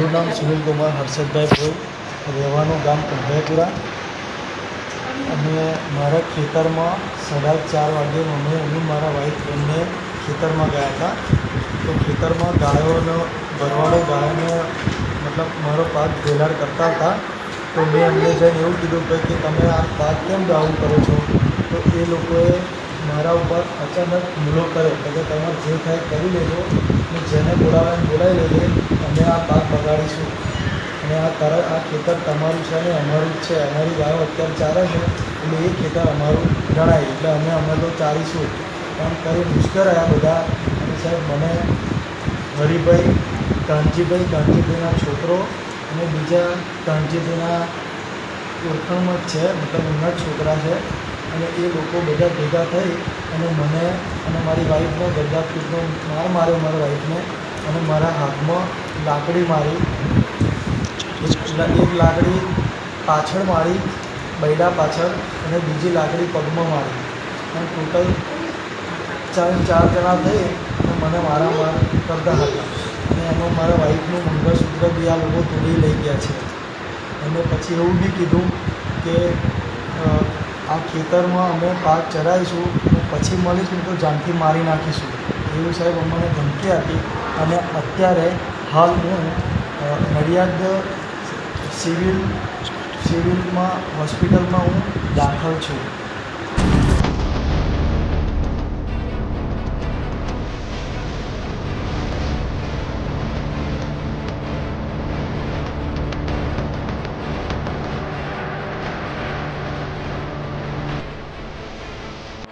મારું નામ સુનિલ કુમાર હર્ષદભાઈ ભોઈ, રહેવાનું ગામ કંભાઈપુરા. અને મારા ખેતરમાં 4:30 વાગે હું મારા વાઈફ બંને ખેતરમાં ગયા હતા. તો ખેતરમાં ગાયોનો ભરવાડો ગાયોને મતલબ મારો પાક ભેલાડ કરતા હતા. તો મેં એમને જઈને એવું કીધું કે તમે આ પાક કેમ આવું કરો છો? તો એ લોકોએ મારા ઉપર અચાનક હુમલો કર્યો કે તમારે જે થાય કરી લેજો, અને જેને બોલાવી લેજે, અમે આ પાક બગાડીશું અને આ ખેતર તમારું છે અને અમારું જ છે. અમારી ગાયો અત્યારે ચારે છે એટલે એ ખેતર અમારું ગણાય, એટલે અમે તો ચારીશું એમ કરી મુશ્કેલ બધા. અને સાહેબ મને હરિભાઈ, કાનજીભાઈના છોકરો અને બીજા કાનજીભાઈના ઓળખાણમાં જ છે, મતલબ એમના જ છોકરા છે. અને એ લોકો બધા ભેગા થઈ અને મને અને મારી વાઈફને ગરદાપીઠનો માર માર્યો મારા વાઈફને, અને મારા હાથમાં લાકડી મારી. એક લાકડી પાછળ મારી, બૈડા પાછળ, અને બીજી લાકડી પગમાં મારી. અને ટોટલ 4 જણા થઈ અને મને મારામાર કરતા હતા. અને એમાં મારા વાઈફનું મંગળસૂત્ર બી આ લોકો તોડી લઈ ગયા છે. અને પછી એવું બી કીધું કે આ ખેતરમાં અમે પાક ચરાવીશું અને પછી મળીશું તો જાનથી મારી નાખીશું, એવું સાહેબ અમને ધમકી આપી. અને અત્યારે હાલ હું નડિયાદ સિવિલમાં હોસ્પિટલમાં હું દાખલ છું.